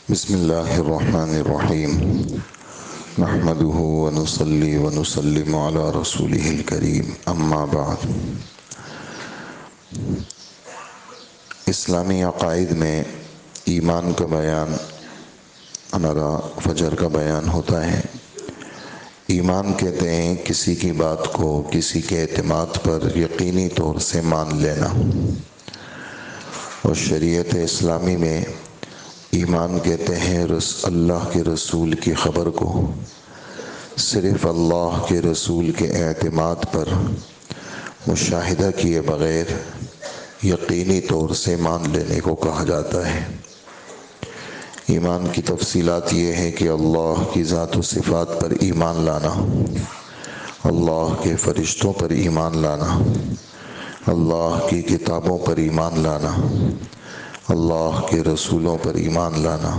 بسم اللہ الرحمن الرحیم نحمده ونصلی ونسلم علی رسوله الکریم اما بعد۔ اسلامی عقائد میں ایمان کا بیان ہمارا فجر کا بیان ہوتا ہے۔ ایمان کہتے ہیں کسی کی بات کو کسی کے اعتماد پر یقینی طور سے مان لینا، اور شریعت اسلامی میں ایمان کہتے ہیں اللہ کے رسول کی خبر کو صرف اللہ کے رسول کے اعتماد پر مشاہدہ کیے بغیر یقینی طور سے مان لینے کو کہا جاتا ہے۔ ایمان کی تفصیلات یہ ہے کہ اللہ کی ذات و صفات پر ایمان لانا، اللہ کے فرشتوں پر ایمان لانا، اللہ کی کتابوں پر ایمان لانا، اللہ کے رسولوں پر ایمان لانا،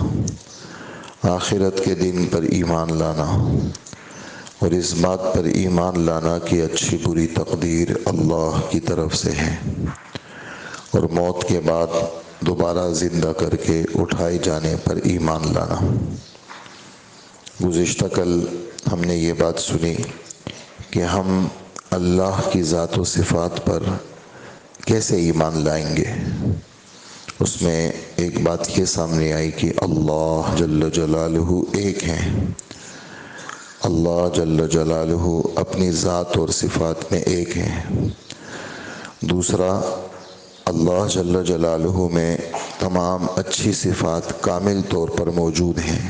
آخرت کے دن پر ایمان لانا، اور اس بات پر ایمان لانا کہ اچھی بری تقدیر اللہ کی طرف سے ہے، اور موت کے بعد دوبارہ زندہ کر کے اٹھائے جانے پر ایمان لانا۔ گزشتہ کل ہم نے یہ بات سنی کہ ہم اللہ کی ذات و صفات پر کیسے ایمان لائیں گے۔ اس میں ایک بات یہ سامنے آئی کہ اللہ جل جلالہ ایک ہیں، اللہ جل جلالہ اپنی ذات اور صفات میں ایک ہیں۔ دوسرا، اللہ جل جلالہ میں تمام اچھی صفات کامل طور پر موجود ہیں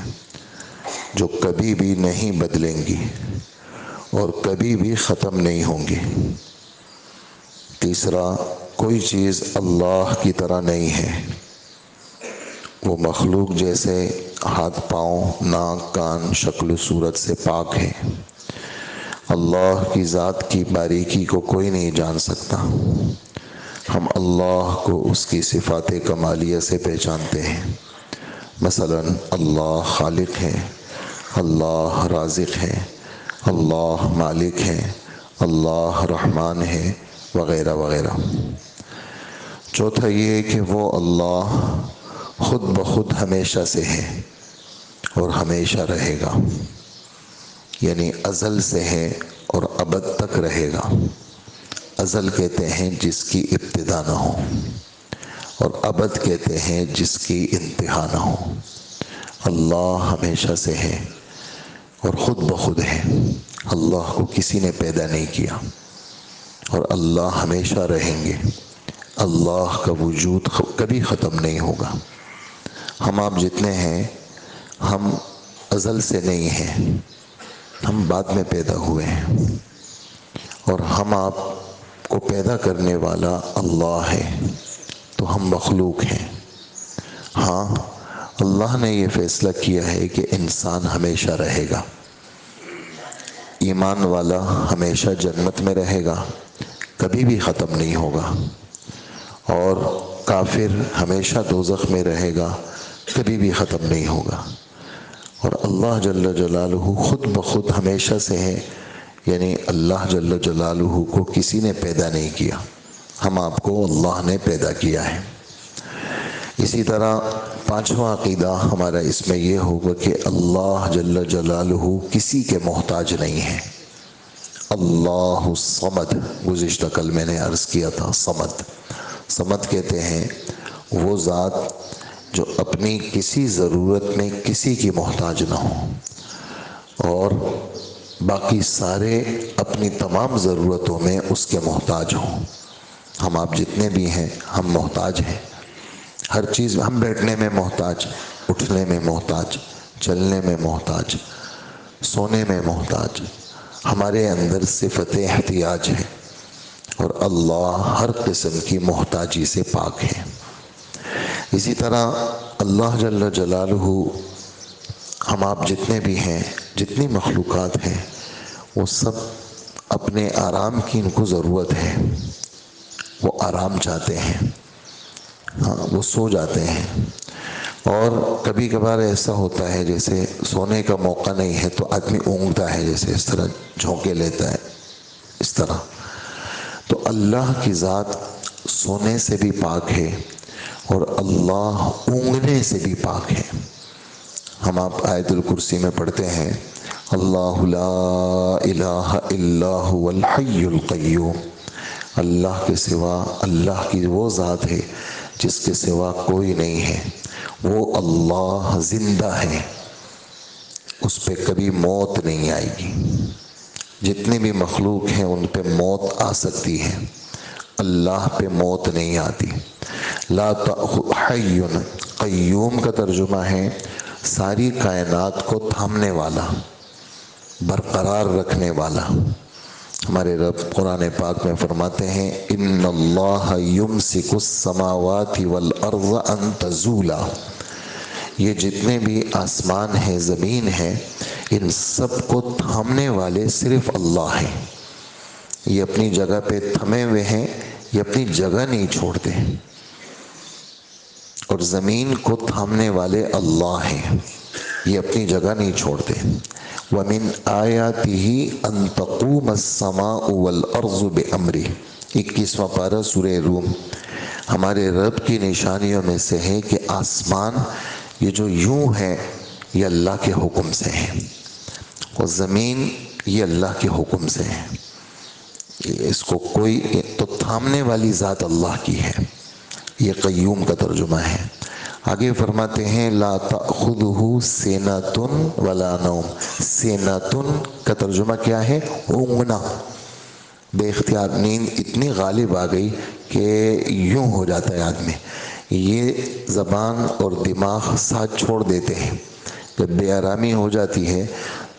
جو کبھی بھی نہیں بدلیں گی اور کبھی بھی ختم نہیں ہوں گی۔ تیسرا، کوئی چیز اللہ کی طرح نہیں ہے، وہ مخلوق جیسے ہاتھ پاؤں ناک کان شکل و صورت سے پاک ہے۔ اللہ کی ذات کی باریکی کو کوئی نہیں جان سکتا۔ ہم اللہ کو اس کی صفات کمالیہ سے پہچانتے ہیں، مثلا اللہ خالق ہے، اللہ رازق ہے، اللہ مالک ہے، اللہ رحمان ہے، وغیرہ وغیرہ۔ چوتھا یہ کہ وہ اللہ خود بخود ہمیشہ سے ہے اور ہمیشہ رہے گا، یعنی ازل سے ہے اور ابد تک رہے گا۔ ازل کہتے ہیں جس کی ابتدا نہ ہو، اور ابد کہتے ہیں جس کی انتہا نہ ہو۔ اللہ ہمیشہ سے ہے اور خود بخود ہے، اللہ کو کسی نے پیدا نہیں کیا، اور اللہ ہمیشہ رہیں گے۔ اللہ کا وجود کبھی ختم نہیں ہوگا۔ ہم آپ جتنے ہیں ہم ازل سے نہیں ہیں، ہم بعد میں پیدا ہوئے ہیں، اور ہم آپ کو پیدا کرنے والا اللہ ہے، تو ہم مخلوق ہیں۔ ہاں، اللہ نے یہ فیصلہ کیا ہے کہ انسان ہمیشہ رہے گا۔ ایمان والا ہمیشہ جنت میں رہے گا، کبھی بھی ختم نہیں ہوگا، اور کافر ہمیشہ دوزخ میں رہے گا، کبھی بھی ختم نہیں ہوگا۔ اور اللہ جل جلالہ خود بخود ہمیشہ سے ہے، یعنی اللہ جل جلالہ کو کسی نے پیدا نہیں کیا، ہم آپ کو اللہ نے پیدا کیا ہے۔ اسی طرح پانچواں عقیدہ ہمارا اس میں یہ ہوگا کہ اللہ جل جلالہ کسی کے محتاج نہیں ہے۔ اللہ الصمد، گزشتہ کل میں نے عرض کیا تھا، صمد کہتے ہیں وہ ذات جو اپنی کسی ضرورت میں کسی کی محتاج نہ ہو، اور باقی سارے اپنی تمام ضرورتوں میں اس کے محتاج ہوں۔ ہم آپ جتنے بھی ہیں ہم محتاج ہیں، ہر چیز، ہم بیٹھنے میں محتاج، اٹھنے میں محتاج، چلنے میں محتاج، سونے میں محتاج، ہمارے اندر صفت احتیاج ہے، اور اللہ ہر قسم کی محتاجی سے پاک ہے۔ اسی طرح اللہ جل جلالہ ہم آپ جتنے بھی ہیں، جتنی مخلوقات ہیں، وہ سب اپنے آرام کی ان کو ضرورت ہے، وہ آرام چاہتے ہیں، ہاں وہ سو جاتے ہیں۔ اور کبھی کبھار ایسا ہوتا ہے جیسے سونے کا موقع نہیں ہے تو آدمی اونگتا ہے، جیسے اس طرح جھونکے لیتا ہے، اس طرح۔ تو اللہ کی ذات سونے سے بھی پاک ہے، اور اللہ اونگنے سے بھی پاک ہے۔ ہم آپ آیت الکرسی میں پڑھتے ہیں اللہ لا الہ الا هو الحی القیوم، اللہ کے سوا، اللہ کی وہ ذات ہے جس کے سوا کوئی نہیں ہے، وہ اللہ زندہ ہے، اس پہ کبھی موت نہیں آئے گی۔ جتنے بھی مخلوق ہیں ان پہ موت آ سکتی ہے، اللہ پہ موت نہیں آتی۔ لا حی قیوم کا ترجمہ ہے ساری کائنات کو تھامنے والا، برقرار رکھنے والا۔ ہمارے رب قرآن پاک میں فرماتے ہیں ان اللہ یمسک السماوات والارض ان تزولا، یہ جتنے بھی آسمان ہیں، زمین ہے، ان سب کو تھامنے والے صرف اللہ ہیں۔ یہ اپنی جگہ پہ تھمے ہوئے ہیں، یہ اپنی جگہ نہیں چھوڑتے، اور زمین کو تھامنے والے اللہ ہیں، یہ اپنی جگہ نہیں چھوڑتے۔ وَمِنْ آيَاتِهِ أَن تَقُومَ السَّمَاءُ وَالْأَرْضُ بِأَمْرِهِ، 21واں پارہ سورہ روم۔ ہمارے رب کی نشانیوں میں سے ہے کہ آسمان یہ جو یوں ہے یہ اللہ کے حکم سے ہے، اور زمین یہ اللہ کے حکم سے ہے، اس کو کوئی تو تھامنے والی ذات اللہ کی ہے۔ یہ قیوم کا ترجمہ ہے۔ آگے فرماتے ہیں لا تأخذہ سنۃ ولا نوم، سنۃ کا ترجمہ کیا ہے؟ اونگنا، بے اختیار نیند اتنی غالب آ گئی کہ یوں ہو جاتا ہے آدمی۔ یہ زبان اور دماغ ساتھ چھوڑ دیتے ہیں، جب بے آرامی ہو جاتی ہے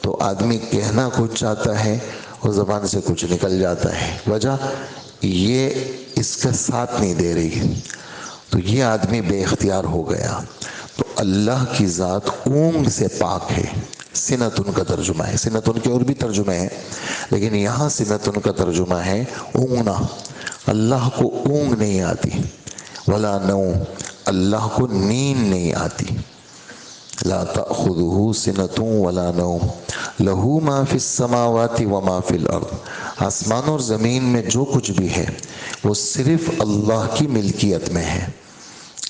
تو آدمی کہنا کچھ چاہتا ہے اور زبان سے کچھ نکل جاتا ہے، وجہ یہ اس کا ساتھ نہیں دے رہی، تو یہ آدمی بے اختیار ہو گیا۔ تو اللہ کی ذات اونگ سے پاک ہے، سنتن کا ترجمہ ہے، سنتن کے اور بھی ترجمے ہیں لیکن یہاں سنتن کا ترجمہ ہے اونگنا۔ اللہ کو اونگ نہیں آتی، ولا نوم، اللہ کو نیند نہیں آتی۔ لا تأخذہ سنۃ ولا نوم لہ ما فی السماوات وما فی الارض، آسمان اور زمین میں جو کچھ بھی ہے وہ صرف اللہ کی ملکیت میں ہے،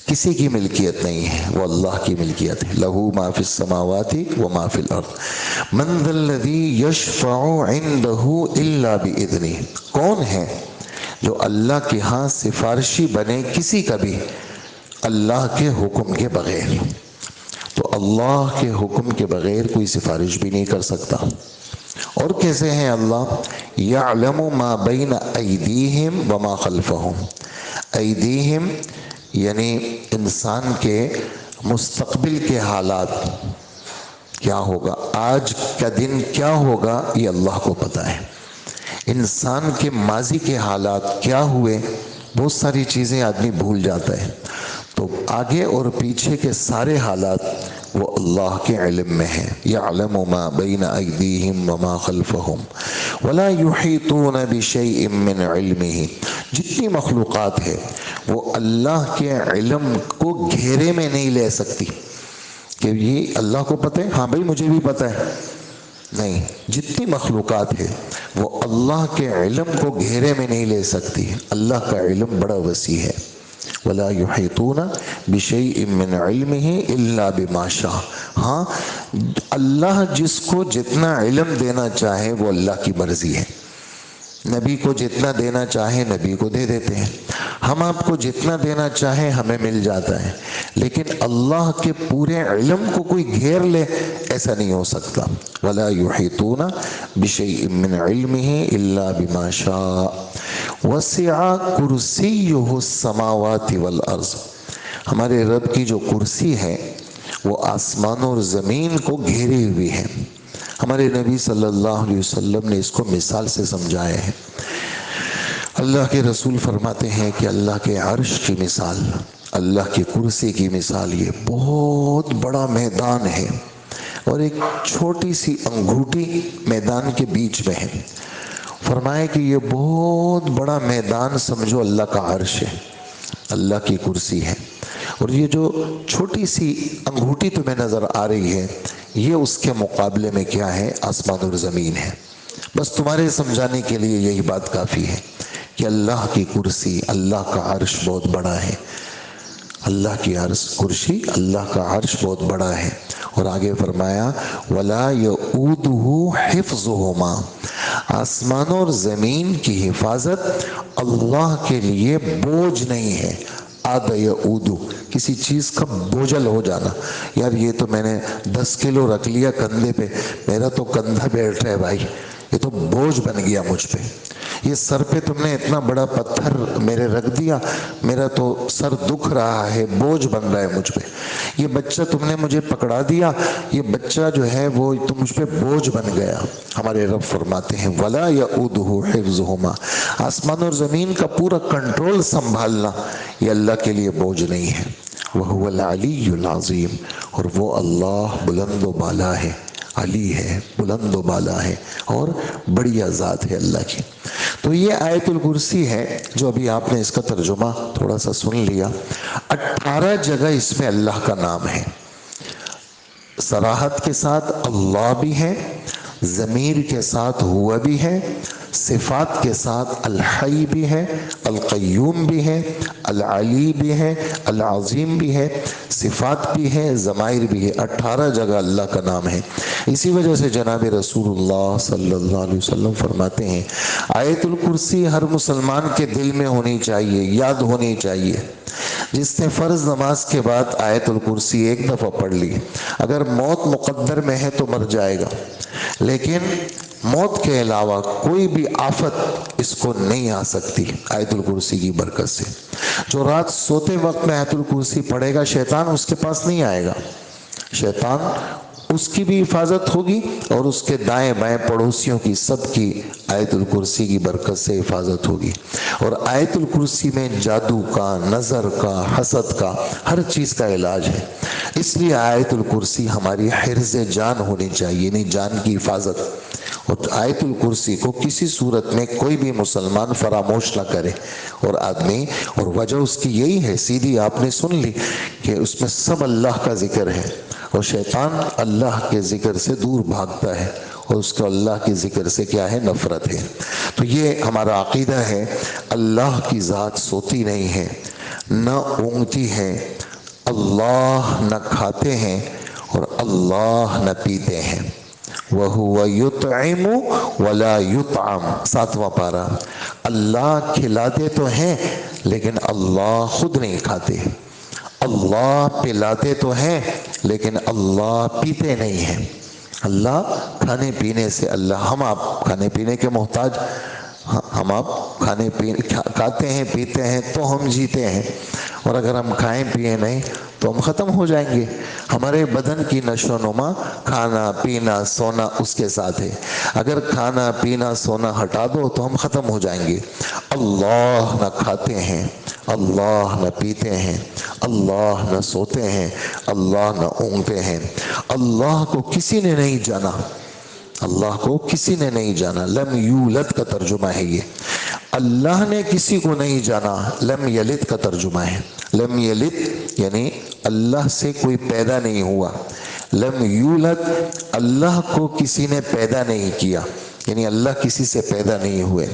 کسی کی ملکیت نہیں ہے، وہ اللہ کی ملکیت ہے۔ لہ ما فی السماوات وما فی الارض من ذا الذی یشفع عندہ الا باذنہ، کون ہے جو اللہ کے ہاں سفارشی بنے کسی کا بھی اللہ کے حکم کے بغیر؟ تو اللہ کے حکم کے بغیر کوئی سفارش بھی نہیں کر سکتا۔ اور کیسے ہیں اللہ؟ یعلم ما بین ایدیہم وما خلفہم، ایدیہم یعنی انسان کے مستقبل کے حالات کیا ہوگا، آج کا دن کیا ہوگا یہ اللہ کو پتہ ہے۔ انسان کے ماضی کے حالات کیا ہوئے، بہت ساری چیزیں آدمی بھول جاتا ہے، تو آگے اور پیچھے کے سارے حالات وہ اللہ کے علم میں ہیں۔ یعلم ما بین ایدیہم وما خلفہم ولا یحیطون بشیء من علمہ، جتنی مخلوقات ہے وہ اللہ کے علم کو گھیرے میں نہیں لے سکتی کہ یہ اللہ کو پتہ ہے، ہاں بھائی مجھے بھی پتہ ہے، نہیں، جتنی مخلوقات ہے وہ اللہ کے علم کو گھیرے میں نہیں لے سکتی۔ اللہ کا علم بڑا وسیع ہے۔ ولا یحیطون بشیء من علمہ الا بما شاء، ہاں اللہ جس کو جتنا علم دینا چاہے وہ اللہ کی مرضی ہے، نبی کو جتنا دینا چاہے نبی کو دے دیتے ہیں، ہم آپ کو جتنا دینا چاہے ہمیں مل جاتا ہے، لیکن اللہ کے پورے علم کو کوئی گھیر لے ایسا نہیں ہو سکتا۔ ولا یحیطون بشیء من علمہ الا بما شاء وسع کرسیہ السماوات والارض، ہمارے رب کی جو کرسی ہے وہ آسمان اور زمین کو گھیری ہوئی ہے۔ ہمارے نبی صلی اللہ علیہ وسلم نے اس کو مثال سے سمجھایا ہے۔ اللہ کے رسول فرماتے ہیں کہ اللہ کے عرش کی مثال، اللہ کی کرسی کی مثال یہ بہت بڑا میدان ہے اور ایک چھوٹی سی انگوٹھی میدان کے بیچ میں ہے۔ فرمایا کہ یہ بہت بڑا میدان سمجھو اللہ کا عرش ہے، اللہ کی کرسی ہے، اور یہ جو چھوٹی سی انگوٹھی تمہیں نظر آ رہی ہے یہ اس کے مقابلے میں کیا ہے؟ آسمان اور زمین ہے۔ بس تمہارے سمجھانے کے لیے یہی بات کافی ہے کہ اللہ کی کرسی، اللہ کا عرش بہت بڑا ہے۔ اللہ کی عرش کرسی، اللہ کا عرش بہت بڑا ہے. اور آگے فرمایا وَلَا يَؤُودُهُ حِفْظُهُمَا، آسمانوں اور زمین کی حفاظت اللہ کے لیے بوجھ نہیں ہے. آد یعود، کسی چیز کا بوجھل ہو جانا. یار یہ تو میں نے 10 کلو رکھ لیا کندھے پہ، میرا تو کندھا بیٹھ رہا ہے بھائی، یہ تو بوجھ بن گیا مجھ پہ. یہ سر پہ تم نے اتنا بڑا پتھر میرے رکھ دیا، میرا تو سر دکھ رہا ہے، بوجھ بن رہا ہے مجھ پہ. یہ بچہ تم نے مجھے پکڑا دیا، یہ بچہ جو ہے وہ تو مجھ پہ بوجھ بن گیا. ہمارے رب فرماتے ہیں وَلَا يَؤُودُهُ حِفْظُهُمَا، آسمان اور زمین کا پورا کنٹرول سنبھالنا یہ اللہ کے لیے بوجھ نہیں ہے. وَهُوَ الْعَلِيُّ الْعَظِيمُ، اور وہ اللہ بلند و بالا ہے، علی ہے، بلند و بالا ہے، اور بڑھیا ذات ہے اللہ کی. تو یہ آیت الکرسی ہے جو ابھی آپ نے اس کا ترجمہ تھوڑا سا سن لیا. 18 جگہ اس میں اللہ کا نام ہے. صراحت کے ساتھ اللہ بھی ہے، ضمیر کے ساتھ ہوا بھی ہے، صفات کے ساتھ الحی بھی ہے، القیوم بھی ہے، العلی بھی ہے، العظیم بھی ہے، صفات بھی ہے، ضمائر بھی ہے. 18 جگہ اللہ کا نام ہے. اسی وجہ سے جناب رسول اللہ صلی اللہ علیہ وسلم فرماتے ہیں آیت الکرسی ہر مسلمان کے دل میں ہونی چاہیے، یاد ہونی چاہیے. جس نے فرض نماز کے بعد آیت الکرسی ایک دفعہ پڑھ لی، اگر موت مقدر میں ہے تو مر جائے گا، لیکن موت کے علاوہ کوئی بھی آفت اس کو نہیں آ سکتی آیت الکرسی کی برکت سے. جو رات سوتے وقت میں آیت الکرسی پڑھے گا، شیطان اس کے پاس نہیں آئے گا. شیطان اس کی بھی حفاظت ہوگی اور اس کے دائیں بائیں پڑوسیوں کی سب کی آیت الکرسی کی برکت سے حفاظت ہوگی. اور آیت الکرسی میں جادو کا، نظر کا، حسد کا، ہر چیز کا علاج ہے. اس لیے آیت الکرسی ہماری حرز جان ہونی چاہیے، یعنی جان کی حفاظت. اور آیت الکرسی کو کسی صورت میں کوئی بھی مسلمان فراموش نہ کرے. اور آدمی، اور وجہ اس کی یہی ہے، سیدھی آپ نے سن لی کہ اس میں سب اللہ کا ذکر ہے، اور شیطان اللہ کے ذکر سے دور بھاگتا ہے، اور اس کو اللہ کے ذکر سے کیا ہے؟ نفرت ہے. تو یہ ہمارا عقیدہ ہے. اللہ کی ذات سوتی نہیں ہے، نہ اونگتی ہے، اللہ نہ کھاتے ہیں اور اللہ نہ پیتے ہیں. وَهُوَ يُطْعِمُ وَلَا يُطْعَمُ، 7واں پارہ. اللہ کھلاتے تو ہیں لیکن اللہ خود نہیں کھاتے. اللہ پلاتے تو ہیں لیکن اللہ پیتے نہیں ہیں. اللہ کھانے پینے سے، ہم آپ کھانے پینے کے محتاج، ہم آپ کھاتے ہیں پیتے ہیں تو ہم جیتے ہیں. اور اگر ہم کھائیں پیئیں نہیں تو ہم ختم ہو جائیں گے. ہمارے بدن کی نشو و نما کھانا پینا سونا اس کے ساتھ ہے. اگر کھانا پینا سونا ہٹا دو تو ہم ختم ہو جائیں گے. اللہ نہ کھاتے ہیں، اللہ نہ پیتے ہیں، اللہ نہ سوتے ہیں، اللہ نہ اونگتے ہیں. اللہ کو کسی نے نہیں جانا، اللہ کو کسی نے نہیں جانا. لم یولد کا ترجمہ ہے یہ. اللہ نے کسی کو نہیں جانا، لم یلد کا ترجمہ ہے. لم یلد یعنی اللہ سے کوئی پیدا نہیں ہوا. لم یولد، اللہ کو کسی نے پیدا نہیں کیا، یعنی اللہ کسی سے پیدا نہیں ہوئے.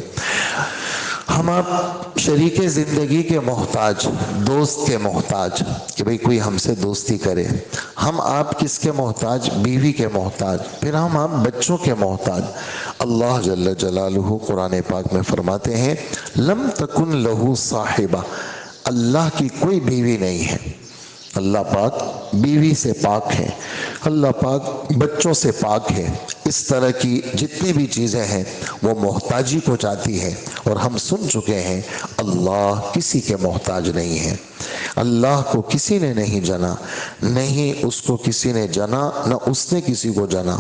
ہم آپ شریک زندگی کے محتاج، دوست کے محتاج کہ بھئی کوئی ہم سے دوستی کرے. ہم آپ کس کے محتاج؟ بیوی کے محتاج. پھر ہم آپ بچوں کے محتاج. اللہ جل جلالہ قرآن پاک میں فرماتے ہیں لم تکن لہو صاحبہ، اللہ کی کوئی بیوی نہیں ہے. اللہ پاک بیوی سے پاک ہے، اللہ پاک بچوں سے پاک ہے. اس طرح کی جتنی بھی چیزیں ہیں وہ محتاجی کو چاہتی ہیں. اور ہم سن چکے ہیں اللہ کسی کے محتاج نہیں ہے. اللہ کو کسی نے نہیں جنا، نہیں اس کو کسی نے جنا، نہ اس نے کسی کو جنا.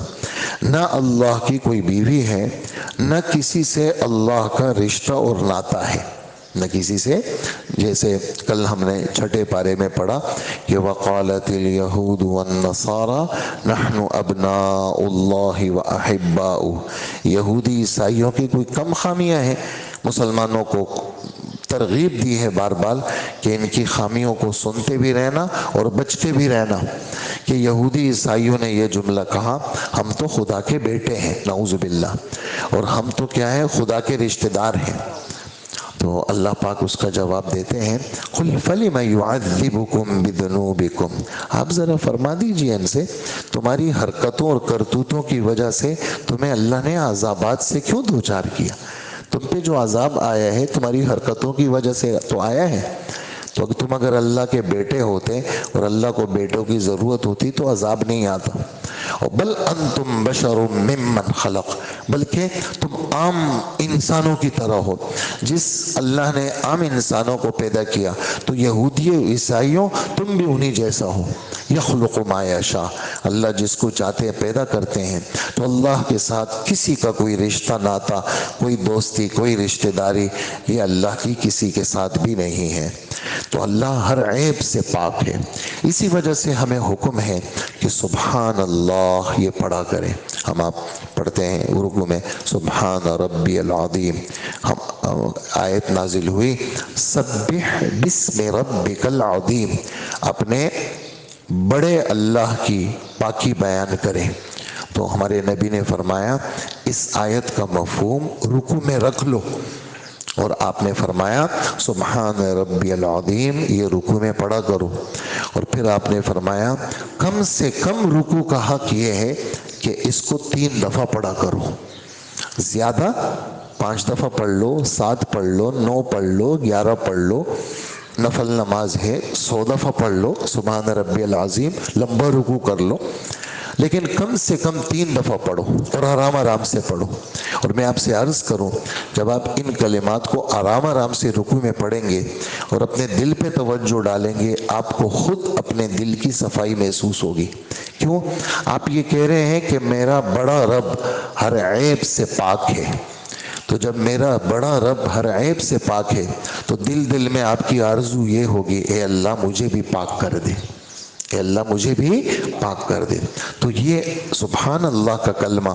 نہ اللہ کی کوئی بیوی ہے، نہ کسی سے اللہ کا رشتہ اور ناتا ہے، نہ کسی سے. جیسے کل ہم نے چھٹے پارے میں پڑھا کہ وقالت الیہود والنصارى نحن ابناء اللہ واحباؤہ. یہودی عیسائیوں کی کوئی کم خامیاں ہیں؟ مسلمانوں کو ترغیب دی ہے بار بار کہ ان کی خامیوں کو سنتے بھی رہنا اور بچتے بھی رہنا. کہ یہودی عیسائیوں نے یہ جملہ کہا ہم تو خدا کے بیٹے ہیں، نعوذ باللہ، اور ہم تو کیا ہے؟ خدا کے رشتہ دار ہیں. تو اللہ پاک اس کا جواب دیتے ہیں قُلْ فَلِمَ يُعَذِّبُكُمْ بِذُنُوبِكُمْ، آپ ذرا فرما دیجئے ان سے تمہاری حرکتوں اور کرتوتوں کی وجہ سے تمہیں اللہ نے عذابات سے کیوں دوچار کیا؟ تم پہ جو عذاب آیا ہے تمہاری حرکتوں کی وجہ سے تو آیا ہے، تو تم اگر اللہ کے بیٹے ہوتے اور اللہ کو بیٹوں کی ضرورت ہوتی تو عذاب نہیں آتا۔ بل انتم بشر ممن خلق، بلکہ تم عام انسانوں کی طرح ہو، جس اللہ نے عام انسانوں کو پیدا کیا تو یہودی عیسائیوں تم بھی انہی جیسا ہو۔ یخلق ما یشاء، اللہ جس کو چاہتے ہیں پیدا کرتے ہیں، تو اللہ کے ساتھ کسی کا کوئی رشتہ ناتا، کوئی دوستی، کوئی رشتہ داری یہ اللہ کی کسی کے ساتھ بھی نہیں ہے۔ تو اللہ ہر عیب سے پاک ہے، اسی وجہ سے ہمیں حکم ہے کہ سبحان اللہ یہ پڑھا کریں۔ ہم آپ پڑھتے ہیں رکوع میں سبحان ربی العظیم، ہم آیت نازل ہوئی سبح بسم ربک العظیم، اپنے بڑے اللہ کی پاکی بیان کریں۔ تو ہمارے نبی نے فرمایا اس آیت کا مفہوم رکوع میں رکھ لو، اور آپ نے فرمایا سبحان ربی العظیم یہ رکوع میں پڑھا کرو، اور پھر آپ نے فرمایا کم سے کم رکوع کا حق یہ ہے کہ اس کو 3 دفعہ پڑھا کرو، زیادہ 5 دفعہ پڑھ لو، 7 پڑھ لو، 9 پڑھ لو، 11 پڑھ لو، نفل نماز ہے 100 دفعہ پڑھ لو سبحان ربی العظیم، لمبا رکوع کر لو، لیکن کم سے کم 3 دفعہ پڑھو اور آرام آرام سے پڑھو۔ اور میں آپ سے عرض کروں جب آپ ان کلمات کو آرام آرام سے رکوع میں پڑھیں گے اور اپنے دل پہ توجہ ڈالیں گے، آپ کو خود اپنے دل کی صفائی محسوس ہوگی۔ کیوں؟ آپ یہ کہہ رہے ہیں کہ میرا بڑا رب ہر عیب سے پاک ہے، تو جب میرا بڑا رب ہر عیب سے پاک ہے تو دل میں آپ کی آرزو یہ ہوگی اے اللہ مجھے بھی پاک کر دے، اے اللہ مجھے بھی پاک کر دے۔ تو یہ سبحان اللہ کا کلمہ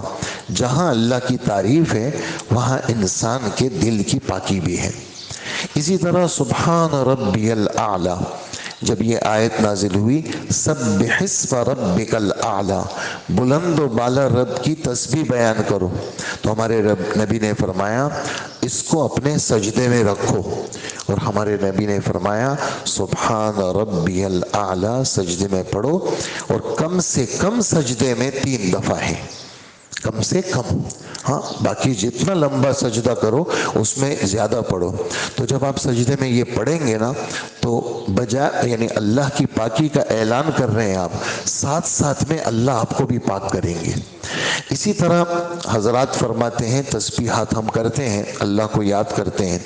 جہاں اللہ کی تعریف ہے وہاں انسان کے دل کی پاکی بھی ہے۔ اسی طرح سبحان ربی الاعلی، جب یہ آیت نازل ہوئی سبح اسم ربک الاعلی، بلند و بالا رب کی تسبیح بیان کرو، تو ہمارے نبی نے فرمایا اس کو اپنے سجدے میں رکھو، اور ہمارے نبی نے فرمایا سبحان ربی الاعلی سجدے میں پڑھو، اور کم سے کم سجدے میں 3 دفعہ ہے، کم سے کم، ہاں باقی جتنا لمبا سجدہ کرو اس میں زیادہ پڑھو۔ تو جب آپ سجدے میں یہ پڑھیں گے نا تو بجائے یعنی اللہ کی پاکی کا اعلان کر رہے ہیں آپ، ساتھ ساتھ میں اللہ آپ کو بھی پاک کریں گے۔ اسی طرح حضرات فرماتے ہیں تسبیحات ہم کرتے ہیں، اللہ کو یاد کرتے ہیں،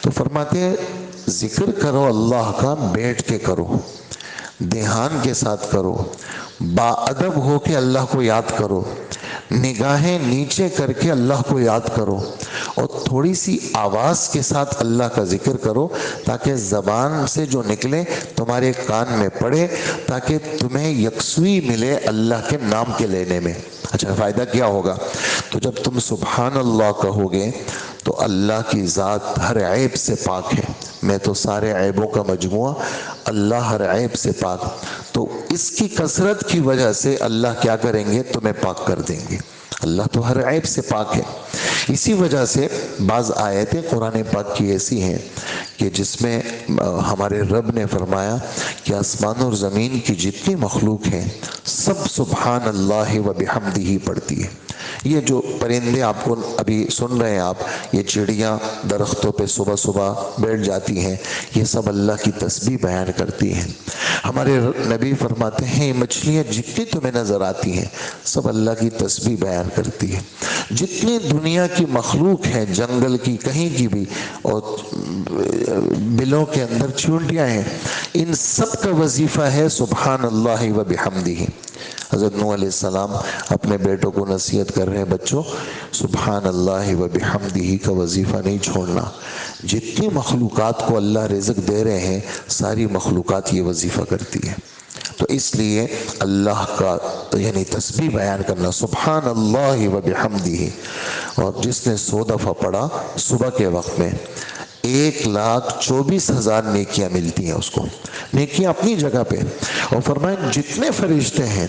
تو فرماتے ہیں ذکر کرو اللہ کا بیٹھ کے کرو، دھیان کے ساتھ کرو، با ادب ہو کے اللہ کو یاد کرو، نگاہیں نیچے کر کے اللہ کو یاد کرو، اور تھوڑی سی آواز کے ساتھ اللہ کا ذکر کرو تاکہ زبان سے جو نکلے تمہارے کان میں پڑے، تاکہ تمہیں یکسوئی ملے اللہ کے نام کے لینے میں۔ اچھا فائدہ کیا ہوگا؟ تو جب تم سبحان اللہ کہو گے تو اللہ کی ذات ہر عیب سے پاک ہے، میں تو سارے عیبوں کا مجموعہ، اللہ ہر عیب سے پاک، تو اس کی کثرت کی وجہ سے اللہ کیا کریں گے؟ تمہیں پاک کر دیں گے۔ اللہ تو ہر عیب سے پاک ہے۔ اسی وجہ سے بعض آیتیں قرآن پاک کی ایسی ہیں کہ جس میں ہمارے رب نے فرمایا کہ آسمان اور زمین کی جتنی مخلوق ہیں سب سبحان اللہ و بحمدہ پڑھتی ہے۔ یہ جو پرندے آپ کو ابھی سن رہے ہیں آپ، یہ چڑیاں درختوں پہ صبح صبح بیٹھ جاتی ہیں، یہ سب اللہ کی تسبیح بیان کرتی ہیں۔ ہمارے نبی فرماتے ہیں یہ مچھلیاں جتنی تمہیں نظر آتی ہیں سب اللہ کی تسبیح بیان کرتی ہیں۔ جتنی دنیا کی مخلوق ہے، جنگل کی کہیں کی بھی، اور بلوں کے اندر چونٹیاں ہیں، ان سب کا وظیفہ ہے سبحان اللہ و بحمدہ۔ حضرت نوح علیہ السلام اپنے بیٹوں کو نصیحت کر رہے ہیں، بچوں سبحان اللہ و بحمدہ کا وظیفہ نہیں چھوڑنا۔ جتنی مخلوقات کو اللہ رزق دے رہے ہیں ساری مخلوقات یہ وظیفہ کرتی ہے، تو اس لیے اللہ کا یعنی تسبیح بیان کرنا سبحان اللہ و بحمدہ، اور جس نے 100 دفعہ پڑھا صبح کے وقت میں 1,24,000 نیکیاں ملتی ہیں اس کو، نیکیاں اپنی جگہ پہ، اور فرمائیں جتنے فرشتے ہیں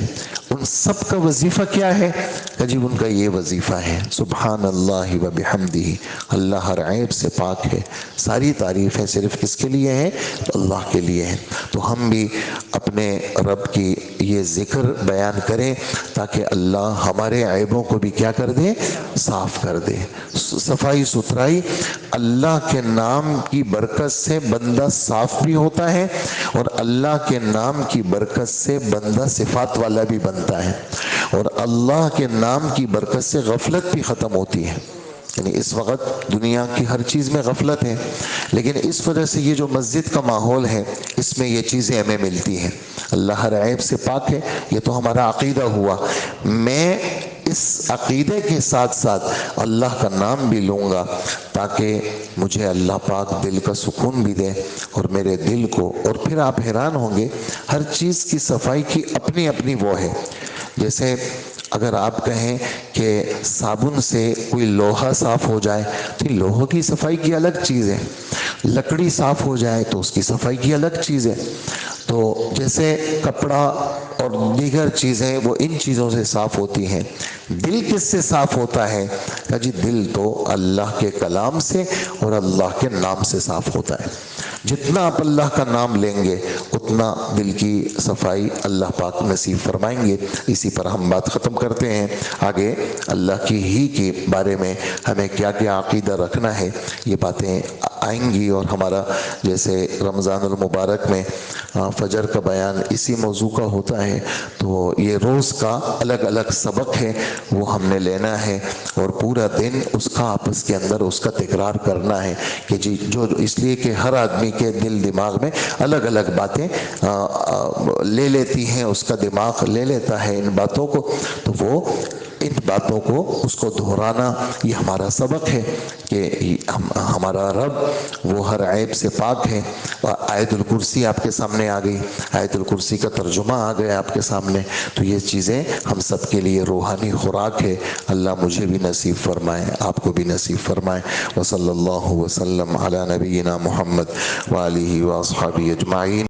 ان سب کا وظیفہ کیا ہے کہ جی ان کا یہ وظیفہ ہے سبحان اللہ و بحمدہ، اللہ ہر عیب سے پاک ہے، ساری تعریفیں صرف کس کے لیے ہیں؟ اللہ کے لیے ہیں۔ تو ہم بھی اپنے رب کی یہ ذکر بیان کریں تاکہ اللہ ہمارے عیبوں کو بھی کیا کر دے؟ صاف کر دے۔ صفائی ستھرائی اللہ کے نام کی برکت سے بندہ صاف بھی ہوتا ہے، اور اللہ کے نام کی برکت سے بندہ صفات والا بھی بنتا ہے، اور اللہ کے نام کی برکت سے غفلت بھی ختم ہوتی ہے۔ یعنی اس وقت دنیا کی ہر چیز میں غفلت ہے، لیکن اس وجہ سے یہ جو مسجد کا ماحول ہے اس میں یہ چیزیں ہمیں ملتی ہیں۔ اللہ ہر عیب سے پاک ہے، یہ تو ہمارا عقیدہ ہوا۔ میں اس عقیدے کے ساتھ ساتھ اللہ کا نام بھی لوں گا تاکہ مجھے اللہ پاک دل کا سکون بھی دے، اور میرے دل کو، اور پھر آپ حیران ہوں گے ہر چیز کی صفائی کی اپنی اپنی وہ ہے۔ جیسے اگر آپ کہیں کہ صابن سے کوئی لوہا صاف ہو جائے تو لوہے کی صفائی کی الگ چیز ہے، لکڑی صاف ہو جائے تو اس کی صفائی کی الگ چیز ہے۔ تو جیسے کپڑا اور دیگر چیزیں وہ ان چیزوں سے صاف ہوتی ہیں، دل کس سے صاف ہوتا ہے کہ جی دل تو اللہ کے کلام سے اور اللہ کے نام سے صاف ہوتا ہے۔ جتنا آپ اللہ کا نام لیں گے اتنا دل کی صفائی اللہ پاک نصیب فرمائیں گے۔ اسی پر ہم بات ختم کرتے ہیں۔ آگے اللہ کی ہی کے بارے میں ہمیں کیا کیا عقیدہ رکھنا ہے یہ باتیں آئیں گی، اور ہمارا جیسے رمضان المبارک میں فجر کا بیان اسی موضوع کا ہوتا ہے، تو یہ روز کا الگ الگ سبق ہے وہ ہم نے لینا ہے، اور پورا دن اس کا آپس کے اندر اس کا تکرار کرنا ہے کہ جی جو اس لیے کہ ہر آدمی کے دل دماغ میں الگ الگ باتیں لے لیتی ہیں، اس کا دماغ لے لیتا ہے ان باتوں کو، تو وہ ان باتوں کو اس کو دہرانا یہ ہمارا سبق ہے کہ ہمارا رب وہ ہر عیب سے پاک ہے۔ آیت الکرسی آپ کے سامنے آ گئی، آیت الکرسی کا ترجمہ آ گیا آپ کے سامنے، تو یہ چیزیں ہم سب کے لیے روحانی خوراک ہے۔ اللہ مجھے بھی نصیب فرمائے، آپ کو بھی نصیب فرمائے۔ وصلی اللہ وسلم علی نبینا محمد وآلہ واصحابہ اجمعین۔